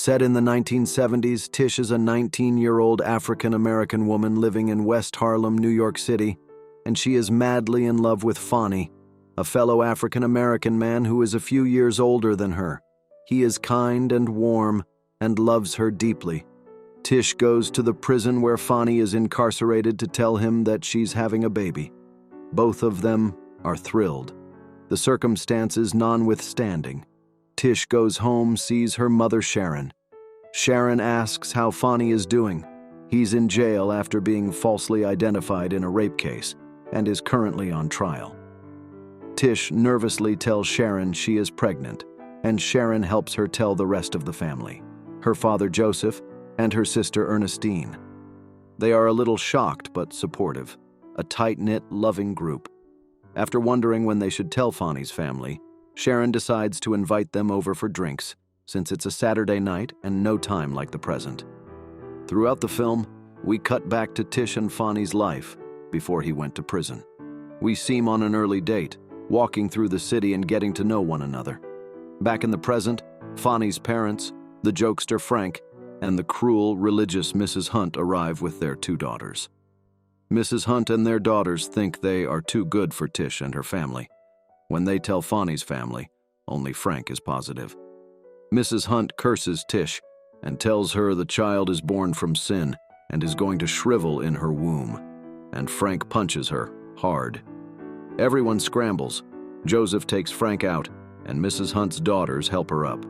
Set in the 1970s, Tish is a 19-year-old African-American woman living in West Harlem, New York City, and she is madly in love with Fonny, a fellow African-American man who is a few years older than her. He is kind and warm and loves her deeply. Tish goes to the prison where Fonny is incarcerated to tell him that she's having a baby. Both of them are thrilled, the circumstances notwithstanding. Tish goes home, sees her mother Sharon. Sharon asks how Fonny is doing. He's in jail after being falsely identified in a rape case and is currently on trial. Tish nervously tells Sharon she is pregnant, and Sharon helps her tell the rest of the family, her father Joseph and her sister Ernestine. They are a little shocked but supportive, a tight-knit, loving group. After wondering when they should tell Fonny's family, Sharon decides to invite them over for drinks, since it's a Saturday night and no time like the present. Throughout the film, we cut back to Tish and Fonny's life before he went to prison. We see him on an early date, walking through the city and getting to know one another. Back in the present, Fonny's parents, the jokester Frank, and the cruel, religious Mrs. Hunt arrive with their 2 daughters. Mrs. Hunt and their daughters think they are too good for Tish and her family. When they tell Fonny's family, only Frank is positive. Mrs. Hunt curses Tish and tells her the child is born from sin and is going to shrivel in her womb, and Frank punches her hard. Everyone scrambles. Joseph takes Frank out, and Mrs. Hunt's daughters help her up.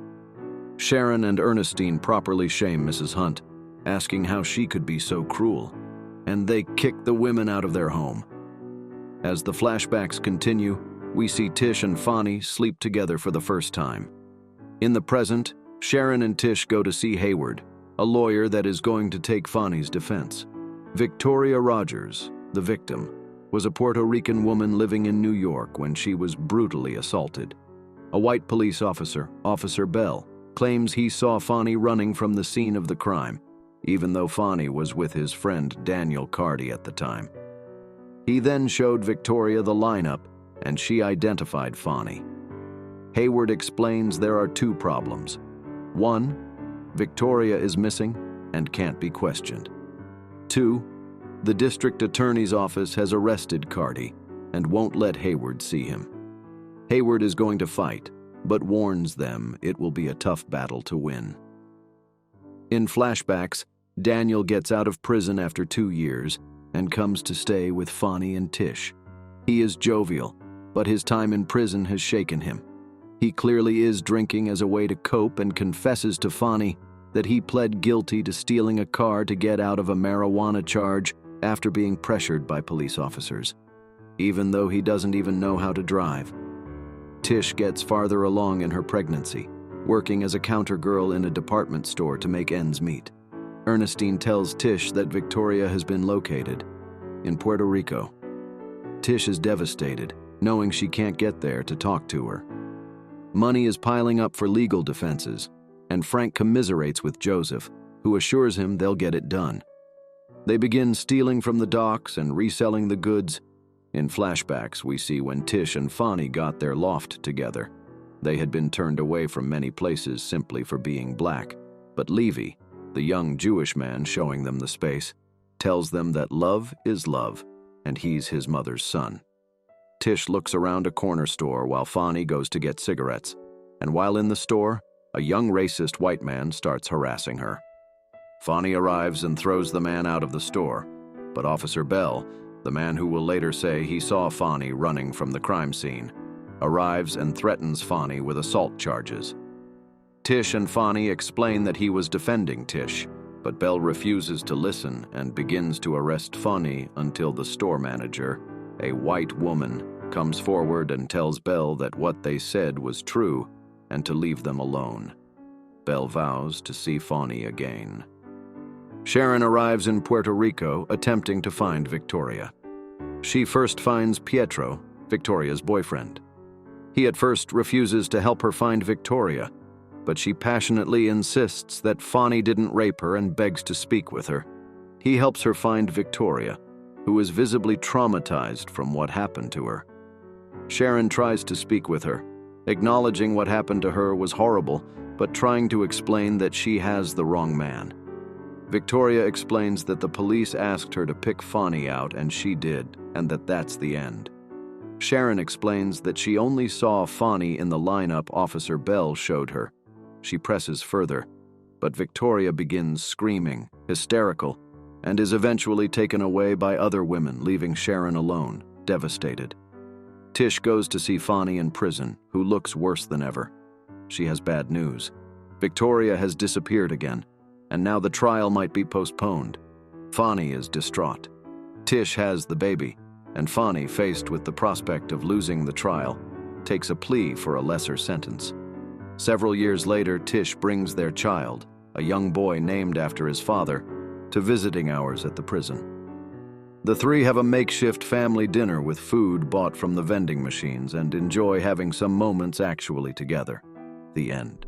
Sharon and Ernestine properly shame Mrs. Hunt, asking how she could be so cruel, and they kick the women out of their home. As the flashbacks continue, we see Tish and Fonny sleep together for the first time. In the present, Sharon and Tish go to see Hayward, a lawyer that is going to take Fonny's defense. Victoria Rogers, the victim, was a Puerto Rican woman living in New York when she was brutally assaulted. A white police officer, Officer Beale, claims he saw Fonny running from the scene of the crime, even though Fonny was with his friend Daniel Cardi at the time. He then showed Victoria the lineup, and she identified Fonny. Hayward explains there are 2 problems. 1, Victoria is missing and can't be questioned. 2, the district attorney's office has arrested Cardi and won't let Hayward see him. Hayward is going to fight, but warns them it will be a tough battle to win. In flashbacks, Daniel gets out of prison after 2 years and comes to stay with Fonny and Tish. He is jovial, but his time in prison has shaken him. He clearly is drinking as a way to cope and confesses to Fonny that he pled guilty to stealing a car to get out of a marijuana charge after being pressured by police officers, even though he doesn't even know how to drive. Tish gets farther along in her pregnancy, working as a counter girl in a department store to make ends meet. Ernestine tells Tish that Victoria has been located in Puerto Rico. Tish is devastated, knowing she can't get there to talk to her. Money is piling up for legal defenses, and Frank commiserates with Joseph, who assures him they'll get it done. They begin stealing from the docks and reselling the goods. In flashbacks, we see when Tish and Fonny got their loft together. They had been turned away from many places simply for being black, but Levy, the young Jewish man showing them the space, tells them that love is love, and he's his mother's son. Tish looks around a corner store while Fonny goes to get cigarettes, and while in the store, a young racist white man starts harassing her. Fonny arrives and throws the man out of the store, but Officer Beale, the man who will later say he saw Fonny running from the crime scene, arrives and threatens Fonny with assault charges. Tish and Fonny explain that he was defending Tish, but Beale refuses to listen and begins to arrest Fonny until the store manager, a white woman, comes forward and tells Beale that what they said was true and to leave them alone. Beale vows to see Fonny again. Sharon arrives in Puerto Rico attempting to find Victoria. She first finds Pietro, Victoria's boyfriend. He at first refuses to help her find Victoria, but she passionately insists that Fonny didn't rape her and begs to speak with her. He helps her find Victoria, who is visibly traumatized from what happened to her. Sharon tries to speak with her, acknowledging what happened to her was horrible, but trying to explain that she has the wrong man. Victoria explains that the police asked her to pick Fonny out and she did, and that's the end. Sharon explains that she only saw Fonny in the lineup Officer Beale showed her. She presses further, but Victoria begins screaming, hysterical, and is eventually taken away by other women, leaving Sharon alone, devastated. Tish goes to see Fonny in prison, who looks worse than ever. She has bad news. Victoria has disappeared again, and now the trial might be postponed. Fonny is distraught. Tish has the baby, and Fonny, faced with the prospect of losing the trial, takes a plea for a lesser sentence. Several years later, Tish brings their child, a young boy named after his father, to visiting hours at the prison. The three have a makeshift family dinner with food bought from the vending machines and enjoy having some moments actually together. The end.